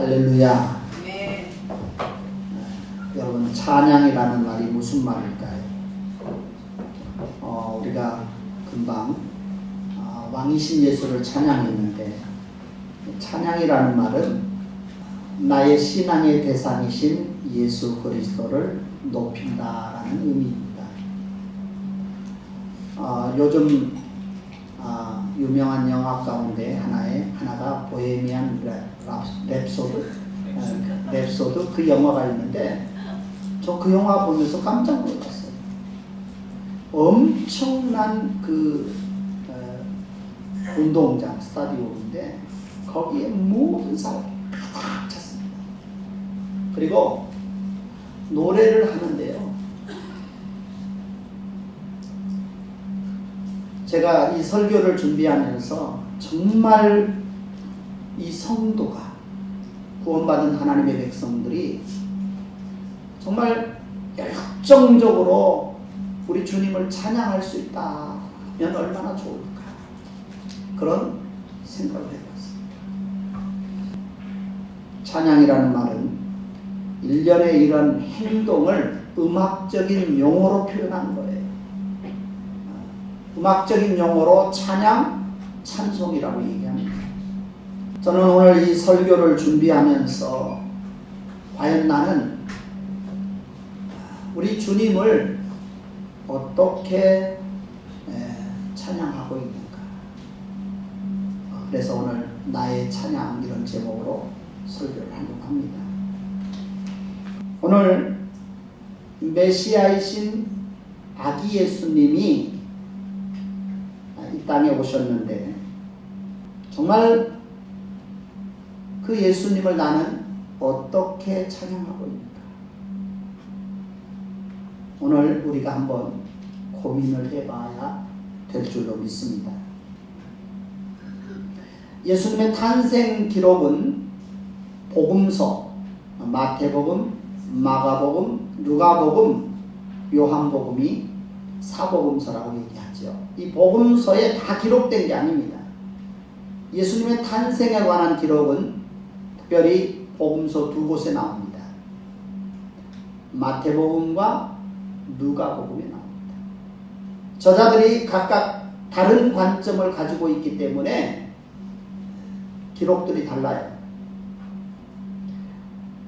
할렐루야. 네. 여러분, 찬양이라는 말이 무슨 말일까요? 우리가 금방 왕이신 예수를 찬양했는데, 찬양이라는 말은 나의 신앙의 대상이신 예수 그리스도를 높인다라는 의미입니다. 요즘 유명한 영화 가운데 하나가 보헤미안 랩소드 그 영화가 있는데, 저 그 영화 보면서 깜짝 놀랐어요. 엄청난 운동장 스타디움인데 거기에 모든 사람이 가득 찼습니다. 그리고 노래를 하는데요, 제가 이 설교를 준비하면서 정말 이 성도가, 구원받은 하나님의 백성들이 정말 열정적으로 우리 주님을 찬양할 수 있다면 얼마나 좋을까, 그런 생각을 해봤습니다. 찬양이라는 말은 일련의 이런 행동을 음악적인 용어로 표현한 거예요. 음악적인 용어로 찬양, 찬송이라고 얘기합니다. 저는 오늘 이 설교를 준비하면서 과연 나는 우리 주님을 어떻게 찬양하고 있는가. 그래서 오늘 나의 찬양, 이런 제목으로 설교를 하려고 합니다. 오늘 메시아이신 아기 예수님이 이 땅에 오셨는데, 정말 그 예수님을 나는 어떻게 찬양하고 있는가. 오늘 우리가 한번 고민을 해봐야 될 줄로 믿습니다. 예수님의 탄생 기록은 복음서, 마태복음, 마가복음, 누가복음, 요한복음이 사복음서라고 얘기하죠. 이 복음서에 다 기록된 게 아닙니다. 예수님의 탄생에 관한 기록은 특별히 복음서 두 곳에 나옵니다. 마태복음과 누가복음에 나옵니다. 저자들이 각각 다른 관점을 가지고 있기 때문에 기록들이 달라요.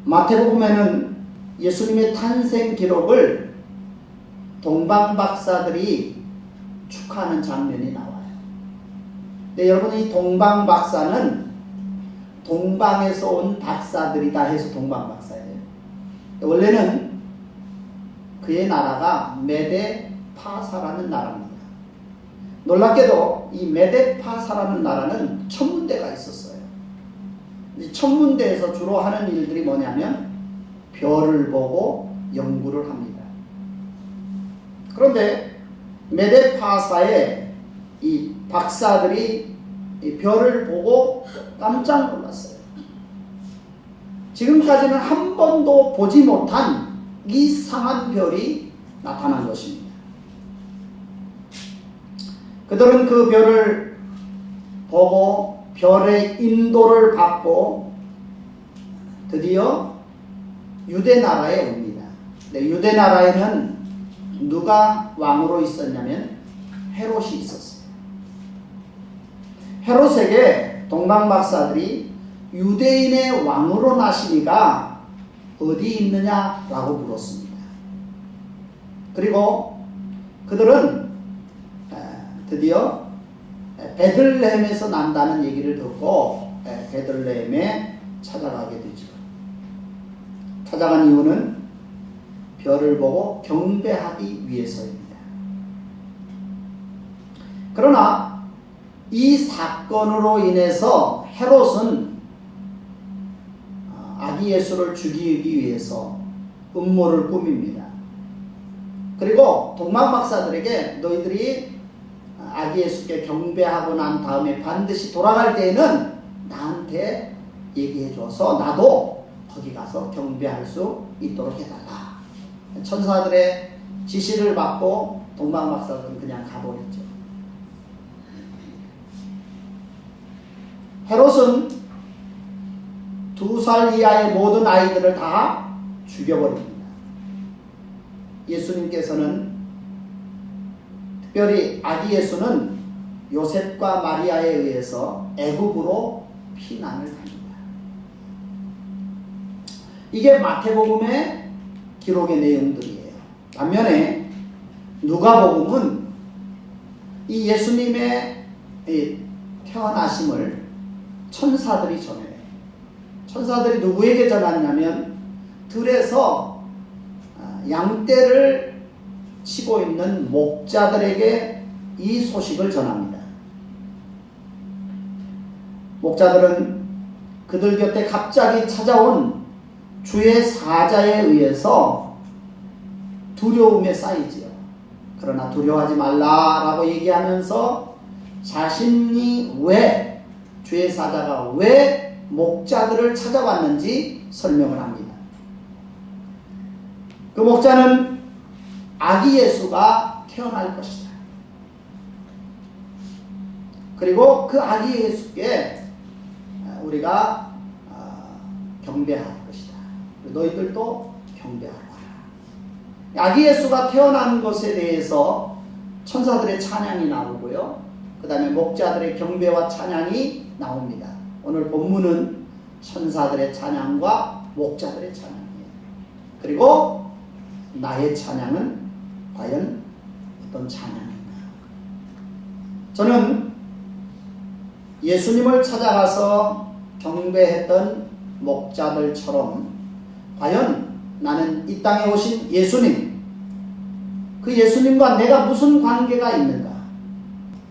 마태복음에는 예수님의 탄생 기록을 동방 박사들이 축하하는 장면이 나와요. 근데 여러분, 이 동방 박사는 동방에서 온 박사들이다 해서 동방 박사예요. 원래는 그의 나라가 메데파사라는 나라입니다. 놀랍게도 이 메데파사라는 나라는 천문대가 있었어요. 이 천문대에서 주로 하는 일들이 뭐냐면 별을 보고 연구를 합니다. 그런데 메데파사의 이 박사들이 이 별을 보고 깜짝 놀랐어요. 지금까지는 한 번도 보지 못한 이상한 별이 나타난 것입니다. 그들은 그 별을 보고 별의 인도를 받고 드디어 유대 나라에 옵니다. 근데 유대 나라에는 누가 왕으로 있었냐면 헤롯이 있었어요. 헤롯에게 동방 박사들이 유대인의 왕으로 나시니가 어디 있느냐라고 물었습니다. 그리고 그들은 드디어 베들레헴에서 난다는 얘기를 듣고 베들레헴에 찾아가게 되죠. 찾아간 이유는 별을 보고 경배하기 위해서입니다. 그러나 이 사건으로 인해서 헤롯은 아기 예수를 죽이기 위해서 음모를 꾸밉니다. 그리고 동방 박사들에게 너희들이 아기 예수께 경배하고 난 다음에 반드시 돌아갈 때에는 나한테 얘기해줘서 나도 거기 가서 경배할 수 있도록 해달라. 천사들의 지시를 받고 동방 박사들은 그냥 가버렸죠. 헤롯은 2살 이하의 모든 아이들을 다 죽여버립니다. 예수님께서는 특별히 아기 예수는 요셉과 마리아에 의해서 애굽으로 피난을 합니다. 이게 마태복음의 기록의 내용들이에요. 반면에 누가복음은 이 예수님의 태어나심을 천사들이 전해요. 천사들이 누구에게 전하냐면 들에서 양떼를 치고 있는 목자들에게 이 소식을 전합니다. 목자들은 그들 곁에 갑자기 찾아온 주의 사자에 의해서 두려움에 쌓이지요. 그러나 두려워하지 말라라고 얘기하면서 자신이 왜 주의 사자가 왜 목자들을 찾아왔는지 설명을 합니다. 그 목자는 아기 예수가 태어날 것이다. 그리고 그 아기 예수께 우리가 경배할 것이다. 너희들도 경배하라. 아기 예수가 태어난 것에 대해서 천사들의 찬양이 나오고요. 그 다음에 목자들의 경배와 찬양이 나옵니다. 오늘 본문은 천사들의 찬양과 목자들의 찬양이에요. 그리고 나의 찬양은 과연 어떤 찬양인가? 저는 예수님을 찾아가서 경배했던 목자들처럼 과연 나는 이 땅에 오신 예수님, 그 예수님과 내가 무슨 관계가 있는가?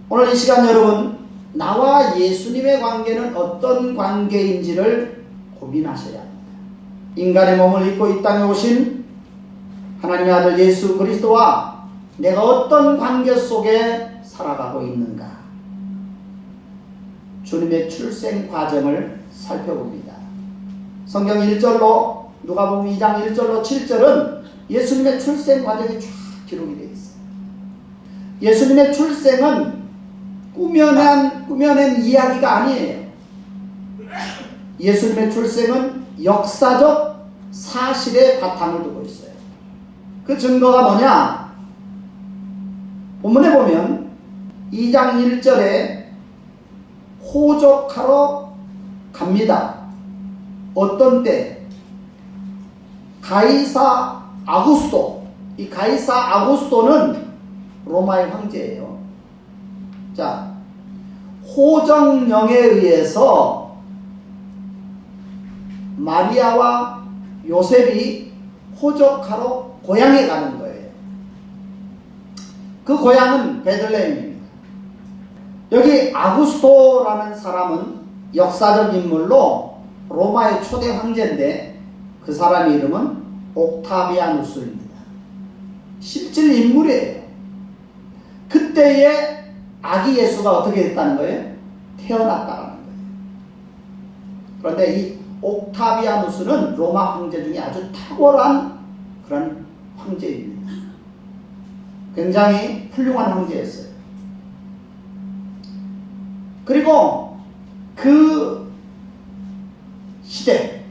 오늘 이 시간 여러분, 나와 예수님의 관계는 어떤 관계인지를 고민하셔야 합니다. 인간의 몸을 입고 이 땅에 오신 하나님의 아들 예수 그리스도와 내가 어떤 관계 속에 살아가고 있는가? 주님의 출생 과정을 살펴봅니다. 성경 1절로 누가복음 2장 1절로 7절은 예수님의 출생 과정이 쫙 기록이 되어 있어요. 예수님의 출생은 꾸며낸 이야기가 아니에요. 예수님의 출생은 역사적 사실의 바탕을 두고 있어요. 그 증거가 뭐냐? 본문에 보면 2장 1절에 호적하러 갑니다. 어떤 때? 가이사 아구스토. 이 가이사 아구스토는 로마의 황제예요. 자, 호정령에 의해서 마리아와 요셉이 호적하러 고향에 가는 거예요. 그 고향은 베들레헴입니다. 여기 아구스토라는 사람은 역사적 인물로 로마의 초대 황제인데 그 사람의 이름은 옥타비아누스입니다. 실질 인물이에요. 그때의 아기 예수가 어떻게 됐다는 거예요? 태어났다는 거예요. 그런데 이 옥타비아누스는 로마 황제 중에 아주 탁월한 그런 황제입니다. 굉장히 훌륭한 황제였어요. 그리고 그 시대,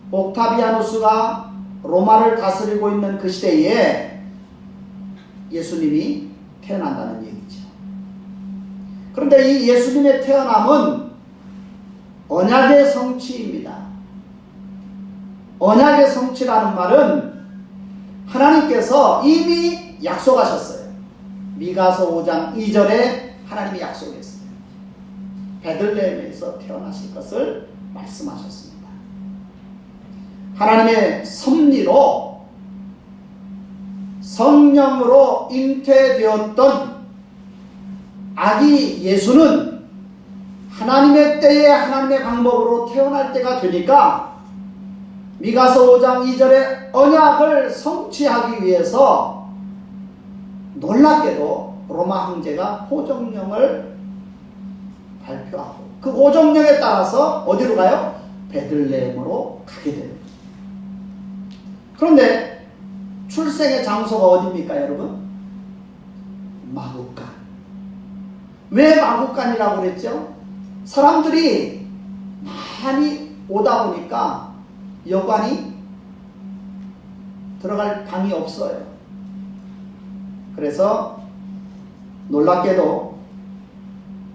옥타비아누스가 로마를 다스리고 있는 그 시대에 예수님이 태어난다는 얘기죠. 그런데 이 예수님의 태어남은 언약의 성취입니다. 언약의 성취라는 말은 하나님께서 이미 약속하셨어요. 미가서 5장 2절에 하나님이 약속했어요. 베들레헴에서 태어나실 것을 말씀하셨습니다. 하나님의 섭리로 성령으로 잉태되었던 아기 예수는 하나님의 때에 하나님의 방법으로 태어날 때가 되니까 미가서 5장 2절에 언약을 성취하기 위해서 놀랍게도 로마 황제가 호정령을 발표하고 그 호정령에 따라서 어디로 가요? 베들레헴으로 가게 됩니다. 그런데 출생의 장소가 어디입니까, 여러분? 마구간. 왜 마구간이라고 그랬죠? 사람들이 많이 오다 보니까 여관이 들어갈 방이 없어요. 그래서 놀랍게도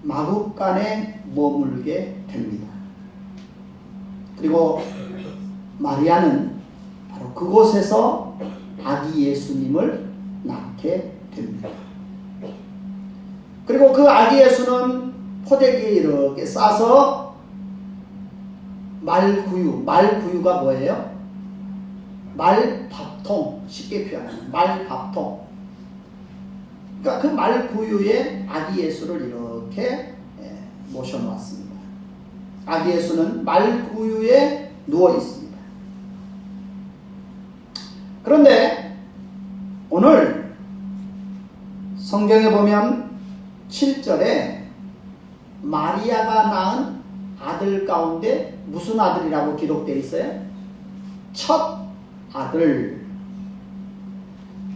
마구간에 머물게 됩니다. 그리고 마리아는 바로 그곳에서 아기 예수님을 낳게 됩니다. 그리고 그 아기 예수는 포대기에 이렇게 싸서 말구유가 뭐예요? 말밥통, 쉽게 표현하면 말밥통. 그러니까 그 말구유에 아기 예수를 이렇게 모셔놓았습니다. 아기 예수는 말구유에 누워 있습니다. 그런데 오늘 성경에 보면 7절에 마리아가 낳은 아들 가운데 무슨 아들이라고 기록되어 있어요? 첫 아들.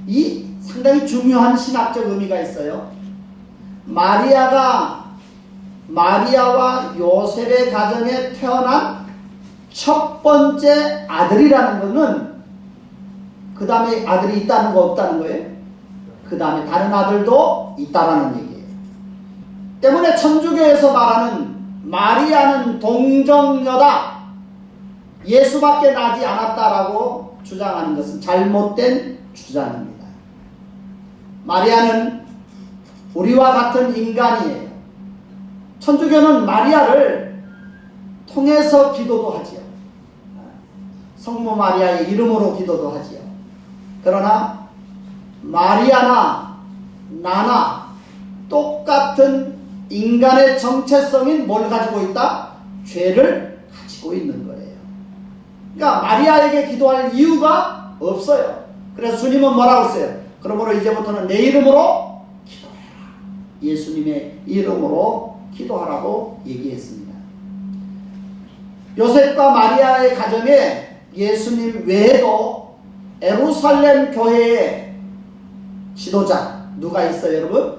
이 상당히 중요한 신학적 의미가 있어요. 마리아와 요셉의 가정에 태어난 첫 번째 아들이라는 것은 그 다음에 아들이 있다는 거 없다는 거예요. 그 다음에 다른 아들도 있다라는 얘기예요. 때문에 천주교에서 말하는 마리아는 동정녀다, 예수밖에 나지 않았다라고 주장하는 것은 잘못된 주장입니다. 마리아는 우리와 같은 인간이에요. 천주교는 마리아를 통해서 기도도 하지요. 성모 마리아의 이름으로 기도도 하지요. 그러나 마리아나 나나 똑같은 인간의 정체성인 뭘 가지고 있다? 죄를 가지고 있는 거예요. 그러니까 마리아에게 기도할 이유가 없어요. 그래서 주님은 뭐라고 했어요? 그러므로 이제부터는 내 이름으로 기도해라. 예수님의 이름으로 기도하라고 얘기했습니다. 요셉과 마리아의 가정에 예수님 외에도 예루살렘 교회의 지도자 누가 있어요, 여러분?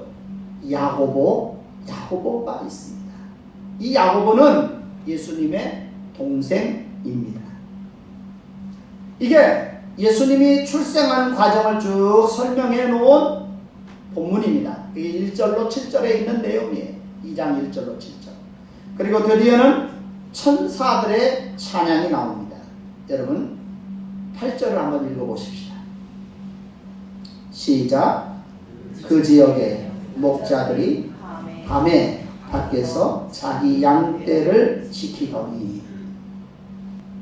야고보가 있습니다. 이 야고보는 예수님의 동생입니다. 이게 예수님이 출생한 과정을 쭉 설명해 놓은 본문입니다. 그게 1절로 7절에 있는 내용이에요. 2장 1절로 7절. 그리고 드디어는 천사들의 찬양이 나옵니다. 여러분 8절을 한번 읽어보십시다. 시작. 그 지역에 목자들이 밤에 밖에서 자기 양떼를 지키더니.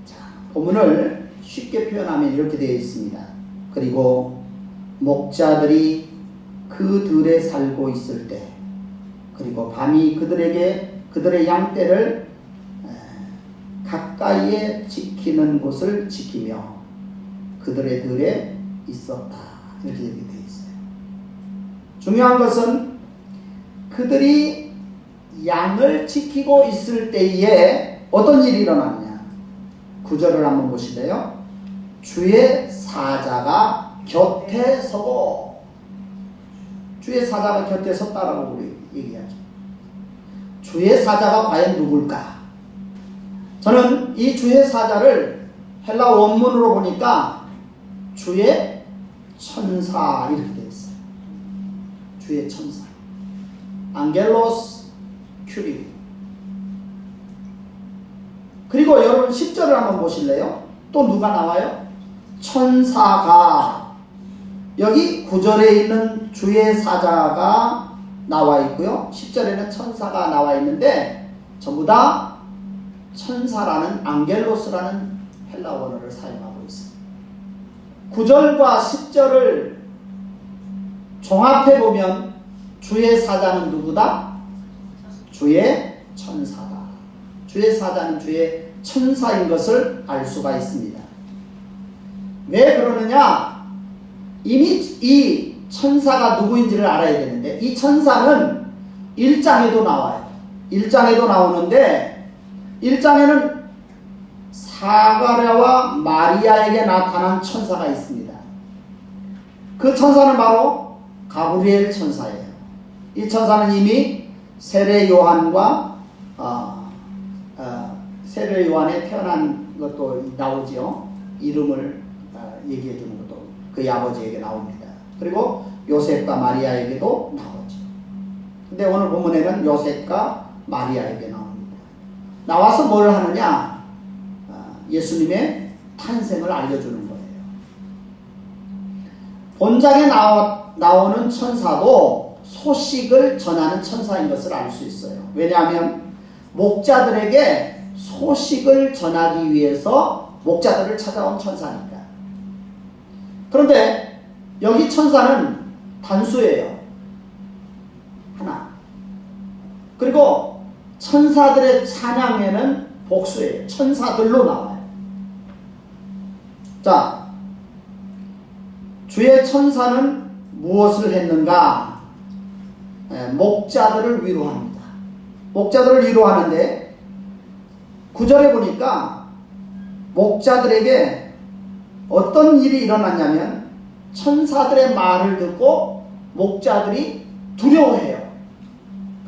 자, 본문을 쉽게 표현하면 이렇게 되어 있습니다. 그리고 목자들이 그 들에 살고 있을 때, 그리고 밤이 그들의 양떼를 가까이에 지키는 곳을 지키며 그들의 들에 있었다. 이렇게 되어 있어요. 중요한 것은 그들이 양을 지키고 있을 때에 어떤 일이 일어나느냐. 9절을 한번 보실래요? 주의 사자가 곁에 서고. 주의 사자가 곁에 섰다라고 우리 얘기하죠. 주의 사자가 과연 누굴까? 저는 이 주의 사자를 헬라 원문으로 보니까 주의 천사 이렇게 되어 있어요. 주의 천사. 안겔로스 큐리오. 그리고 여러분 10절을 한번 보실래요? 또 누가 나와요? 천사가. 여기 9절에 있는 주의 사자가 나와 있고요. 10절에는 천사가 나와 있는데 전부 다 천사라는 안겔로스라는 헬라 원어를 사용하고 있습니다. 9절과 10절을 종합해 보면 주의 사자는 누구다? 주의 천사다. 주의 사자는 주의 천사인 것을 알 수가 있습니다. 왜 그러느냐? 이미 이 천사가 누구인지를 알아야 되는데, 이 천사는 1장에도 나와요. 1장에도 나오는데 1장에는 사가랴와 마리아에게 나타난 천사가 있습니다. 그 천사는 바로 가브리엘 천사예요. 이 천사는 이미 세례 요한과 세례 요한에 태어난 것도 나오죠. 이름을 얘기해 주는 것도 그의 아버지에게 나옵니다. 그리고 요셉과 마리아에게도 나오죠. 근데 오늘 본문에는 요셉과 마리아에게 나옵니다. 나와서 뭘 하느냐? 예수님의 탄생을 알려주는 거예요. 본장에 나오는 천사도 소식을 전하는 천사인 것을 알 수 있어요. 왜냐하면 목자들에게 소식을 전하기 위해서 목자들을 찾아온 천사니까. 그런데 여기 천사는 단수예요. 하나. 그리고 천사들의 찬양에는 복수예요. 천사들로 나와요. 자, 주의 천사는 무엇을 했는가? 목자들을 위로합니다. 목자들을 위로하는데 9절에 보니까 목자들에게 어떤 일이 일어났냐면 천사들의 말을 듣고 목자들이 두려워해요.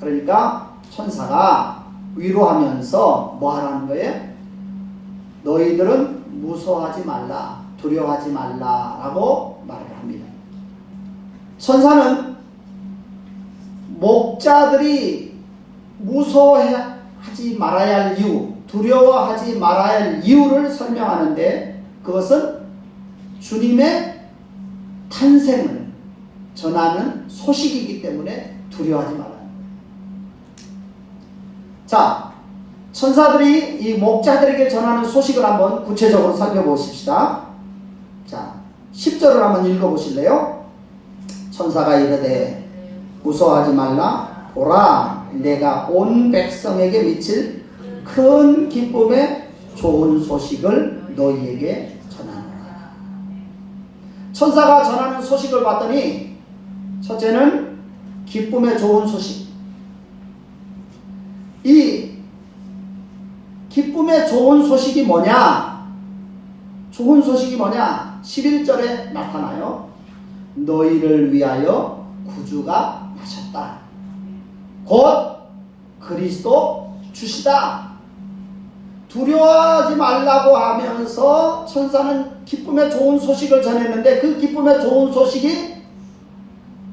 그러니까 천사가 위로하면서 뭐 하라는 거예요? 너희들은 무서워하지 말라, 두려워하지 말라라고 말을 합니다. 천사는 목자들이 무서워하지 말아야 할 이유, 두려워하지 말아야 할 이유를 설명하는데 그것은 주님의 탄생을 전하는 소식이기 때문에 두려워하지 말아야 합니다. 자, 천사들이 이 목자들에게 전하는 소식을 한번 구체적으로 살펴보십시다. 자, 10절을 한번 읽어보실래요? 천사가 이르되 무서워하지 말라. 보라, 내가 온 백성에게 미칠 큰 기쁨의 좋은 소식을 너희에게 전하노라. 천사가 전하는 소식을 봤더니 첫째는 기쁨의 좋은 소식. 이 기쁨의 좋은 소식이 뭐냐? 좋은 소식이 뭐냐? 11절에 나타나요. 너희를 위하여 구주가 나셨다. 곧 그리스도 주시다. 두려워하지 말라고 하면서 천사는 기쁨의 좋은 소식을 전했는데 그 기쁨의 좋은 소식이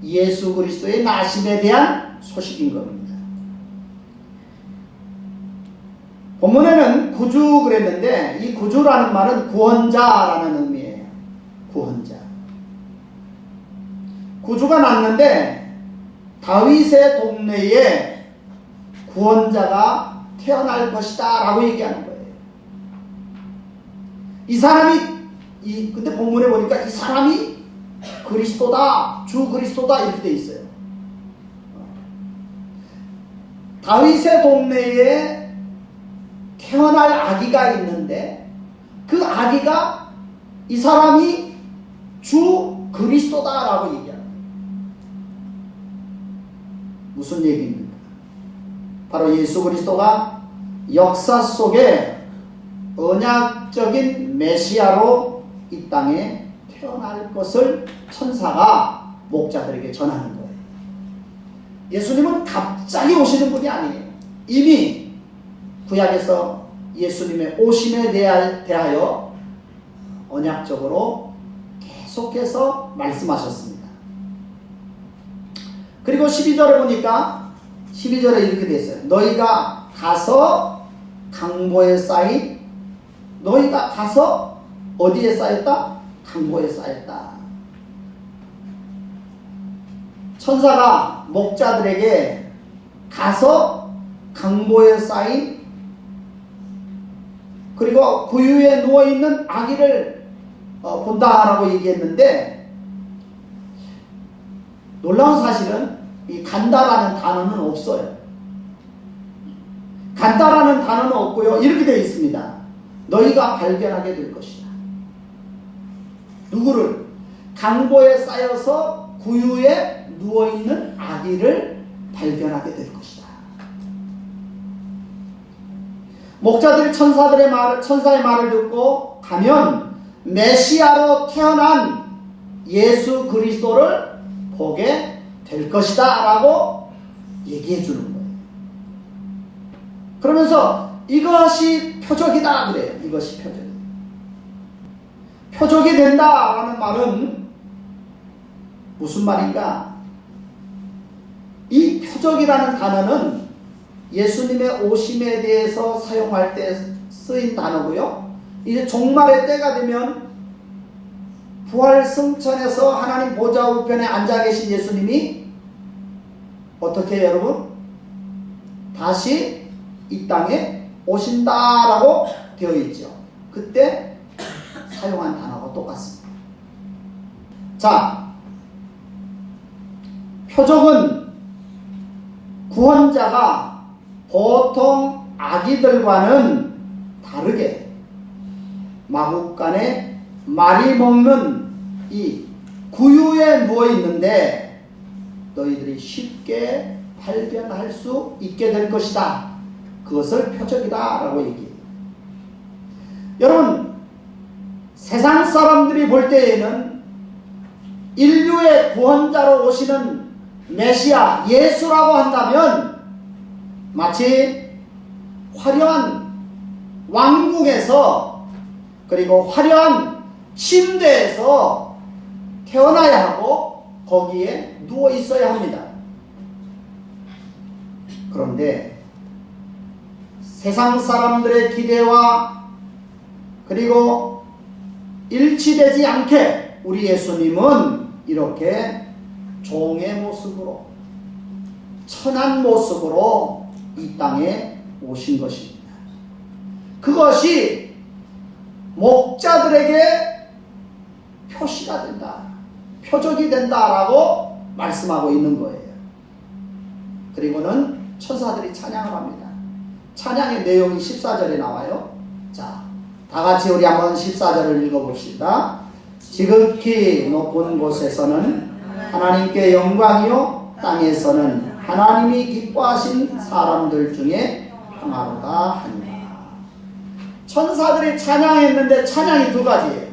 예수 그리스도의 나심에 대한 소식인 겁니다. 본문에는 구주 그랬는데 이 구주라는 말은 구원자라는 의미예요. 구원자. 구주가 났는데 다윗의 동네에 구원자가 태어날 것이다 라고 얘기하는 거예요. 이 사람이 근데 본문에 보니까 이 사람이 그리스도다, 주 그리스도다 이렇게 돼 있어요. 다윗의 동네에 태어날 아기가 있는데 그 아기가 이 사람이 주 그리스도다라고 얘기합니다. 무슨 얘기입니까? 바로 예수 그리스도가 역사 속에 언약적인 메시아로 이 땅에 태어날 것을 천사가 목자들에게 전하는 거예요. 예수님은 갑자기 오시는 분이 아니에요. 이미 구약에서 예수님의 오심에 대하여 언약적으로 계속해서 말씀하셨습니다. 그리고 12절에 보니까 12절에 이렇게 되어 있어요. 너희가 가서 강보에 쌓인, 너희가 가서 어디에 쌓였다? 강보에 쌓였다. 천사가 목자들에게 가서 강보에 쌓인 그리고 구유에 누워있는 아기를 본다라고 얘기했는데 놀라운 사실은 이 간다라는 단어는 없어요. 간다라는 단어는 없고요. 이렇게 되어 있습니다. 너희가 발견하게 될 것이다. 누구를? 강보에 쌓여서 구유에 누워있는 아기를 발견하게 될 것이다. 목자들이 천사의 말을 듣고 가면 메시아로 태어난 예수 그리스도를 보게 될 것이다 라고 얘기해 주는 거예요. 그러면서 이것이 표적이다 그래요. 이것이 표적이다. 표적이 된다라는 말은 무슨 말인가? 이 표적이라는 단어는 예수님의 오심에 대해서 사용할 때 쓰인 단어고요. 이제 종말의 때가 되면 부활 승천에서 하나님 보좌 우편에 앉아 계신 예수님이 어떻게 해요, 여러분? 다시 이 땅에 오신다라고 되어 있죠. 그때 사용한 단어가 똑같습니다. 자, 표적은 구원자가 보통 아기들과는 다르게 마구간에 말이 먹는 이 구유에 누워 있는데 너희들이 쉽게 발견할 수 있게 될 것이다. 그것을 표적이다 라고 얘기해요. 여러분, 세상 사람들이 볼 때에는 인류의 구원자로 오시는 메시아 예수라고 한다면 마치 화려한 왕궁에서 그리고 화려한 침대에서 태어나야 하고 거기에 누워 있어야 합니다. 그런데 세상 사람들의 기대와 그리고 일치되지 않게 우리 예수님은 이렇게 종의 모습으로 천한 모습으로 이 땅에 오신 것입니다. 그것이 목자들에게 표시가 된다, 표적이 된다라고 말씀하고 있는 거예요. 그리고는 천사들이 찬양을 합니다. 찬양의 내용이 14절에 나와요. 자, 다같이 우리 한번 14절을 읽어봅시다. 지극히 높은 곳에서는 하나님께 영광이요 땅에서는 하나님이 기뻐하신 사람들 중에 평화로다 하니라. 천사들이 찬양했는데 찬양이 두 가지예요.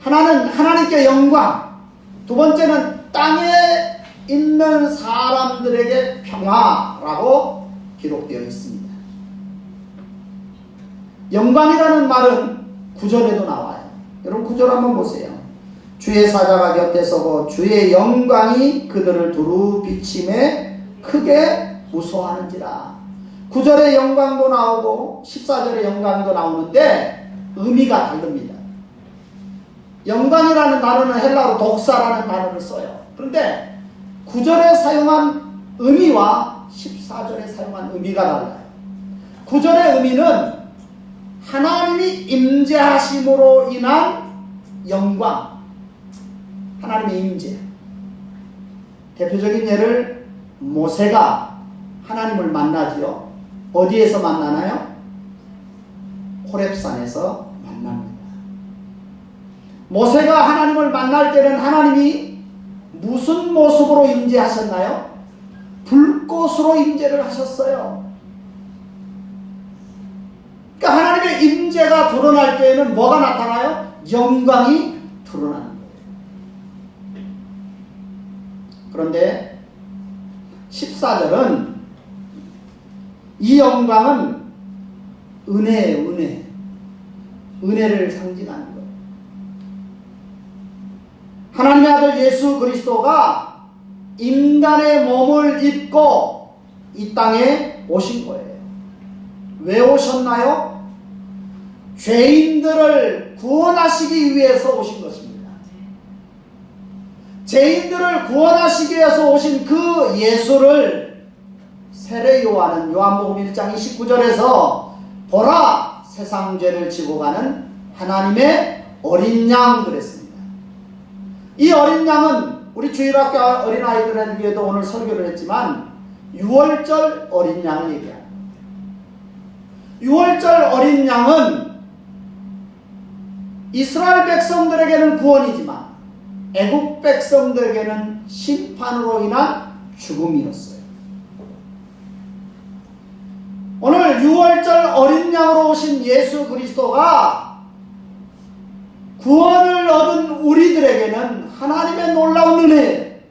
하나는 하나님께 영광, 두 번째는 땅에 있는 사람들에게 평화라고 기록되어 있습니다. 영광이라는 말은 9절에도 나와요. 여러분 9절 한번 보세요. 주의 사자가 곁에 서고 주의 영광이 그들을 두루 비침에 크게 무서워하는지라. 9절의 영광도 나오고 14절의 영광도 나오는데 의미가 다릅니다. 영광이라는 단어는 헬라어로 독사라는 단어를 써요. 그런데 9절에 사용한 의미와 14절에 사용한 의미가 달라요. 9절의 의미는 하나님이 임재하심으로 인한 영광, 하나님의 임재. 대표적인 예를 모세가 하나님을 만나지요. 어디에서 만나나요? 호렙산에서 만납니다. 모세가 하나님을 만날 때는 하나님이 무슨 모습으로 임재하셨나요? 불꽃으로 임재를 하셨어요. 그러니까 하나님의 임재가 드러날 때에는 뭐가 나타나요? 영광이 드러나는 거예요. 그런데 14절은 이 영광은 은혜예요. 은혜를 상징하는 거예요. 하나님의 아들 예수 그리스도가 인간의 몸을 입고 이 땅에 오신 거예요. 왜 오셨나요? 죄인들을 구원하시기 위해서 오신 것입니다. 죄인들을 구원하시기 위해서 오신 그 예수를 세례 요한은 요한복음 1장 29절에서 보라 세상 죄를 지고 가는 하나님의 어린 양 그랬습니다. 이 어린 양은 우리 주일학교 어린아이들에게도 오늘 설교를 했지만 6월절 어린 양을 얘기합니다. 6월절 어린 양은 이스라엘 백성들에게는 구원이지만 애국 백성들에게는 심판으로 인한 죽음이었어요. 오늘 6월절 어린 양으로 오신 예수 그리스도가 구원을 얻은 우리들에게는 하나님의 놀라운 은혜,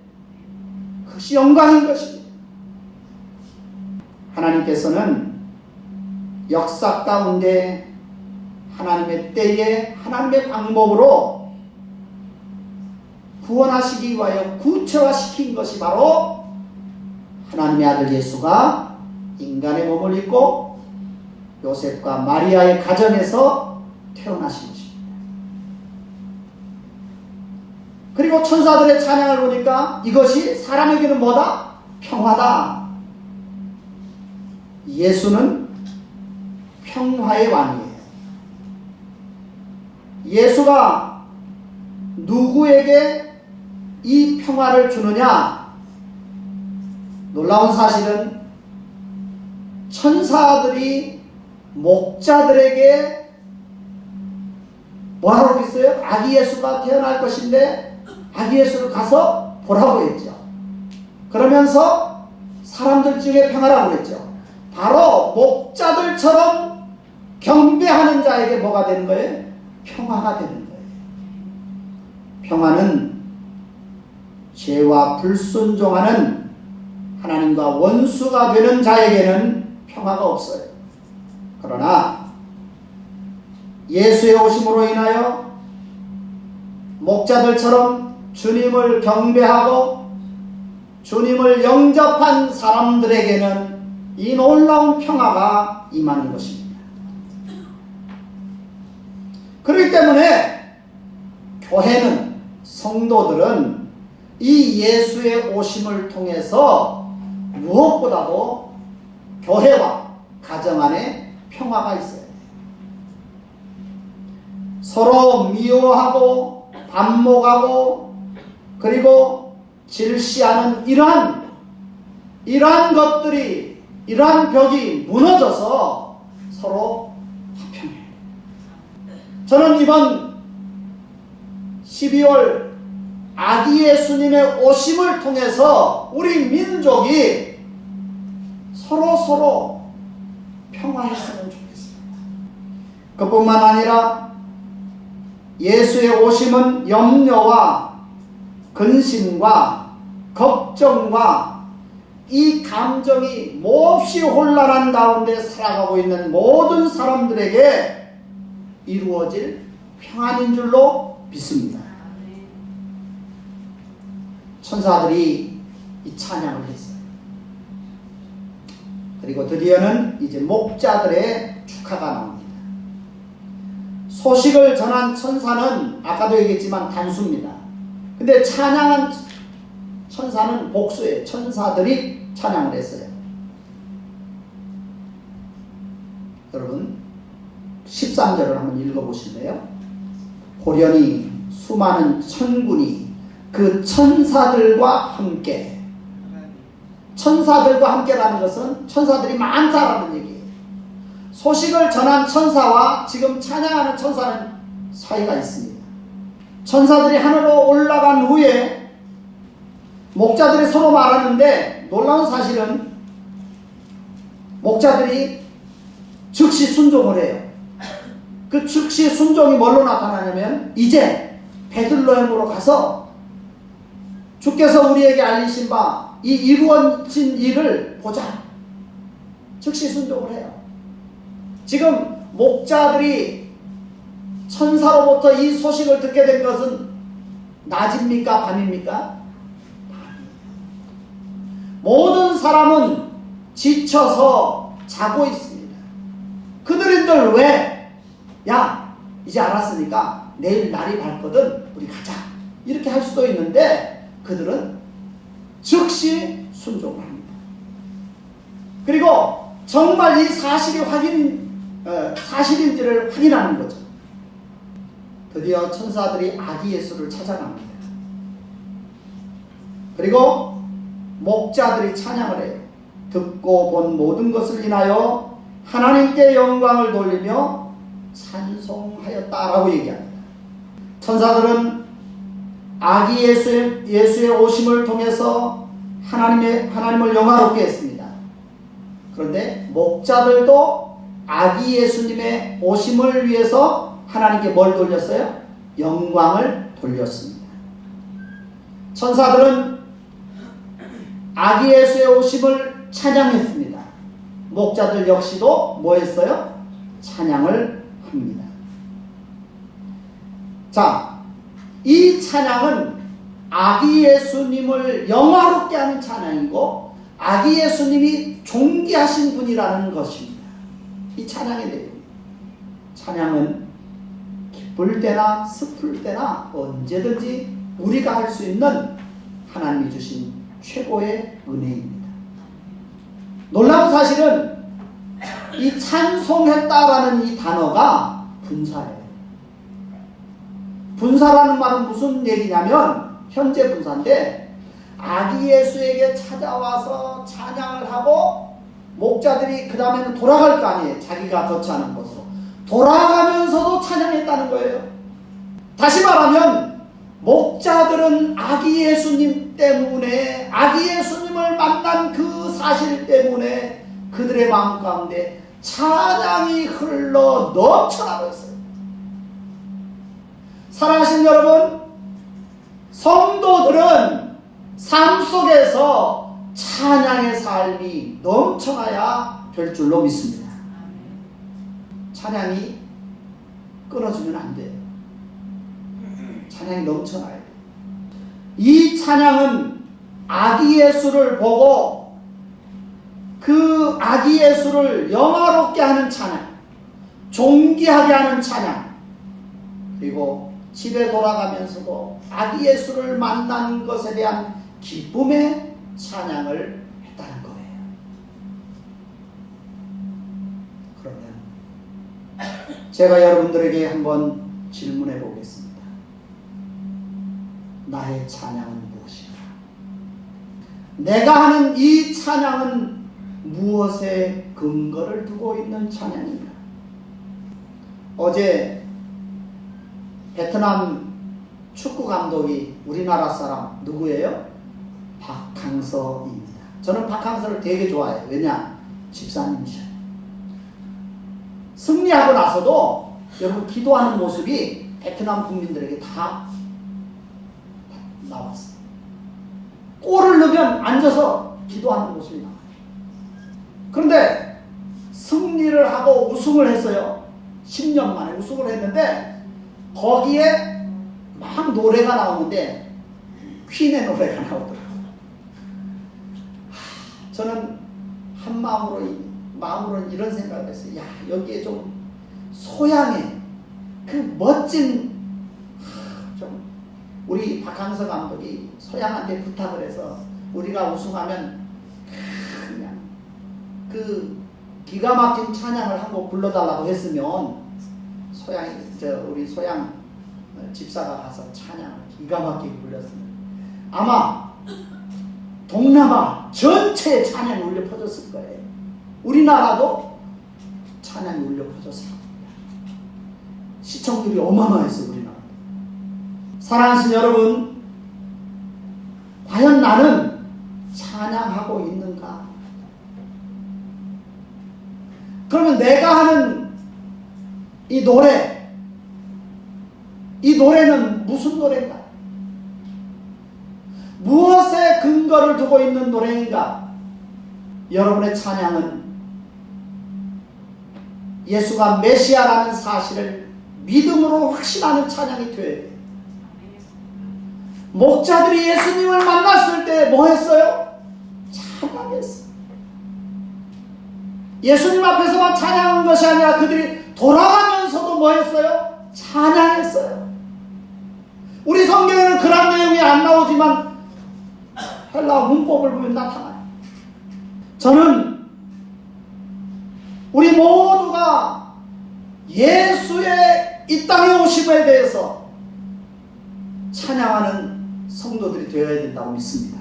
그것이 영광인 것입니다. 하나님께서는 역사 가운데 하나님의 때에 하나님의 방법으로 구원하시기 위하여 구체화시킨 것이 바로 하나님의 아들 예수가 인간의 몸을 입고 요셉과 마리아의 가정에서 태어나신 것입니다. 그리고 천사들의 찬양을 보니까 이것이 사람에게는 뭐다? 평화다. 예수는 평화의 왕이에요. 예수가 누구에게 이 평화를 주느냐? 놀라운 사실은 천사들이 목자들에게 뭐라고 했어요? 아기 예수가 태어날 것인데 아기 예수를 가서 보라고 했죠. 그러면서 사람들 중에 평화라고 했죠. 바로 목자들처럼 경배하는 자에게 뭐가 되는 거예요? 평화가 되는 거예요. 평화는 죄와 불순종하는 하나님과 원수가 되는 자에게는 평화가 없어요. 그러나 예수의 오심으로 인하여 목자들처럼 주님을 경배하고 주님을 영접한 사람들에게는 이 놀라운 평화가 임하는 것입니다. 그렇기 때문에 교회는, 성도들은 이 예수의 오심을 통해서 무엇보다도 교회와 가정 안에 평화가 있어요. 서로 미워하고 반목하고 그리고 질시하는 이러한 것들이, 이러한 벽이 무너져서 서로 화평해요. 저는 이번 12월 아기 예수님의 오심을 통해서 우리 민족이 서로 평화했으면 좋겠습니다. 그뿐만 아니라 예수의 오심은 염려와 근심과 걱정과 이 감정이 몹시 혼란한 가운데 살아가고 있는 모든 사람들에게 이루어질 평안인 줄로 믿습니다. 천사들이 이 찬양을 했어요. 그리고 드디어는 이제 목자들의 축하가 나옵니다. 소식을 전한 천사는 아까도 얘기했지만 단수입니다. 근데 찬양한 천사는 복수예요. 천사들이 찬양을 했어요. 여러분 13절을 한번 읽어보실래요? 호련히 수많은 천군이 그 천사들과 함께, 천사들과 함께라는 것은 천사들이 많다라는 얘기예요. 소식을 전한 천사와 지금 찬양하는 천사는 사이가 있습니다. 천사들이 하늘로 올라간 후에 목자들이 서로 말하는데 놀라운 사실은 목자들이 즉시 순종을 해요. 그 즉시 순종이 뭘로 나타나냐면 이제 베들레헴으로 가서 주께서 우리에게 알리신 바 이 이루어진 일을 보자. 즉시 순종을 해요. 지금 목자들이 천사로부터 이 소식을 듣게 된 것은 낮입니까? 밤입니까? 모든 사람은 지쳐서 자고 있습니다. 그들인들 왜? 야, 이제 알았으니까 내일 날이 밝거든 우리 가자. 이렇게 할 수도 있는데 그들은 즉시 순종을 합니다. 그리고 정말 이 사실이 사실인지를 확인하는 거죠. 드디어 천사들이 아기 예수를 찾아갑니다. 그리고 목자들이 찬양을 해요. 듣고 본 모든 것을 인하여 하나님께 영광을 돌리며 찬송하였다라고 얘기합니다. 천사들은 아기 예수의 오심을 통해서 하나님을 영화롭게 했습니다. 그런데 목자들도 아기 예수님의 오심을 위해서 하나님께 뭘 돌렸어요? 영광을 돌렸습니다. 천사들은 아기 예수의 오심을 찬양했습니다. 목자들 역시도 뭐 했어요? 찬양을 합니다. 자, 이 찬양은 아기 예수님을 영화롭게 하는 찬양이고 아기 예수님이 존귀하신 분이라는 것입니다. 이 찬양의 내용. 찬양은 기쁠 때나 슬플 때나 언제든지 우리가 할 수 있는 하나님이 주신 최고의 은혜입니다. 놀라운 사실은 이 찬송했다라는 이 단어가 분사예요. 분사라는 말은 무슨 얘기냐면 현재 분사인데 아기 예수에게 찾아와서 찬양을 하고 목자들이 그 다음에는 돌아갈 거 아니에요. 자기가 거처하는 곳으로 돌아가면서도 찬양했다는 거예요. 다시 말하면 목자들은 아기 예수님 때문에 아기 예수님을 만난 그 사실 때문에 그들의 마음 가운데 찬양이 흘러 넘쳐나고 있어요. 사랑하신 여러분, 성도들은 삶 속에서 찬양의 삶이 넘쳐나야 될 줄로 믿습니다. 찬양이 끊어지면 안 돼요. 찬양이 넘쳐나야 돼요. 이 찬양은 아기 예수를 보고 그 아기 예수를 영화롭게 하는 찬양, 존귀하게 하는 찬양, 그리고 집에 돌아가면서도 아기 예수를 만난 것에 대한 기쁨의 찬양을 했다는 거예요. 그러면 제가 여러분들에게 한번 질문해 보겠습니다. 나의 찬양은 무엇인가? 내가 하는 이 찬양은 무엇에 근거를 두고 있는 찬양인가? 어제 베트남 축구 감독이 우리나라 사람 누구예요? 박항서입니다. 저는 박항서를 되게 좋아해요. 왜냐? 집사님이셔요. 승리하고 나서도 여러분 기도하는 모습이 베트남 국민들에게 다 나왔어요. 골을 넣으면 앉아서 기도하는 모습이 나와요. 그런데 승리를 하고 우승을 했어요. 10년 만에 우승을 했는데 거기에 막 노래가 나오는데 퀸의 노래가 나오더라고요. 저는 한 마음으로는 이런 생각을 했어요. 야, 여기에 좀 소양의 그 멋진 좀 우리 박항서 감독이 소양한테 부탁을 해서 우리가 우승하면 그냥 그 기가 막힌 찬양을 한 곡 불러달라고 했으면 우리 소양 집사가 가서 찬양을 기가 막히게 불렀습니다. 아마 동남아 전체에 찬양이 울려 퍼졌을 거예요. 우리나라도 찬양이 울려 퍼졌을 겁니다. 시청률이 어마어마했어요. 우리나라. 사랑하신 여러분, 과연 나는 찬양하고 있는가? 그러면 내가 하는 이 노래는 무슨 노래인가? 무엇에 근거를 두고 있는 노래인가? 여러분의 찬양은 예수가 메시아라는 사실을 믿음으로 확신하는 찬양이 되어야 돼요. 목자들이 예수님을 만났을 때 뭐 했어요? 찬양했어요. 예수님 앞에서만 찬양한 것이 아니라 그들이 돌아가면서도 뭐 했어요? 찬양했어요. 우리 성경에는 그런 내용이 안 나오지만 헬라어 문법을 보면 나타나요. 저는 우리 모두가 예수의 이 땅에 오심에 대해서 찬양하는 성도들이 되어야 된다고 믿습니다.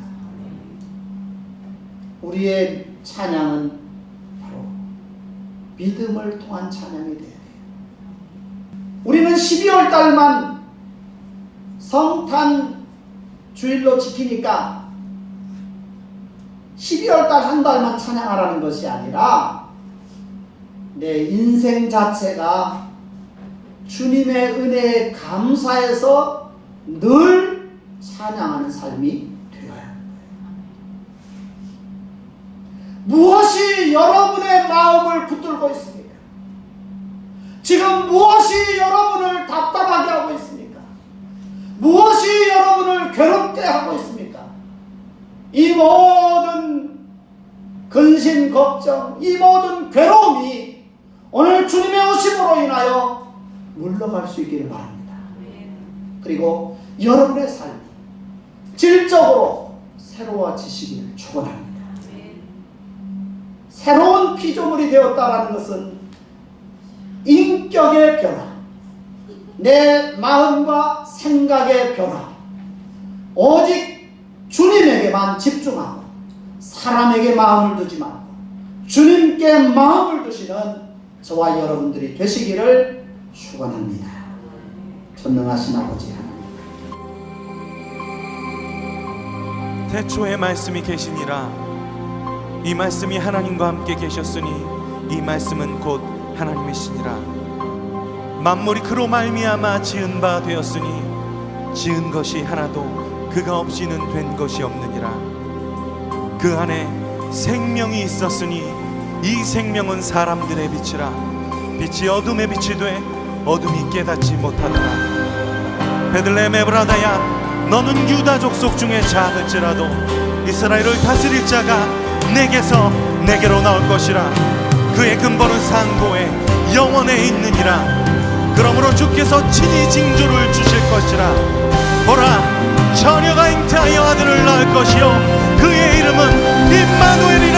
우리의 찬양은 바로 믿음을 통한 찬양이 되어야 돼요. 우리는 12월 달만 성탄 주일로 지키니까 12월 달 한 달만 찬양하라는 것이 아니라 내 인생 자체가 주님의 은혜에 감사해서 늘 찬양하는 삶이 되어야 합니다. 무엇이 무엇이 여러분의 마음을 붙들고 있습니까? 지금 무엇이 여러분을 답답하게 하고 있습니까? 무엇이 여러분을 괴롭게 하고 있습니까? 이 모든 근심, 걱정, 이 모든 괴로움이 오늘 주님의 오심으로 인하여 물러갈 수 있기를 바랍니다. 그리고 여러분의 삶이 질적으로 새로워지시기를 축원합니다. 새로운 피조물이 되었다는 것은 인격의 변화, 내 마음과 생각의 변화, 오직 주님에게만 집중하고 사람에게 마음을 두지 말고 주님께 마음을 두시는 저와 여러분들이 되시기를 축원합니다. 전능하신 아버지 하나님, 태초에 말씀이 계시니라. 이 말씀이 하나님과 함께 계셨으니 이 말씀은 곧 하나님이시니라. 만물이 그로 말미암아 지은 바 되었으니 지은 것이 하나도 그가 없이는 된 것이 없느니라. 그 안에 생명이 있었으니 이 생명은 사람들의 빛이라. 빛이 어둠에 빛이 돼 어둠이 깨닫지 못하더라. 베들레헴 에브라다야, 너는 유다 족속 중에 작을지라도 이스라엘을 다스릴 자가 내게서 내게로 나올 것이라. 그의 근본은 상고에 영원에 있느니라. 그러므로 주께서 친히 징조를 주실 것이라. 보라, 처녀가 잉태하여 아들을 낳을 것이요 그의 이름은 임마누엘이라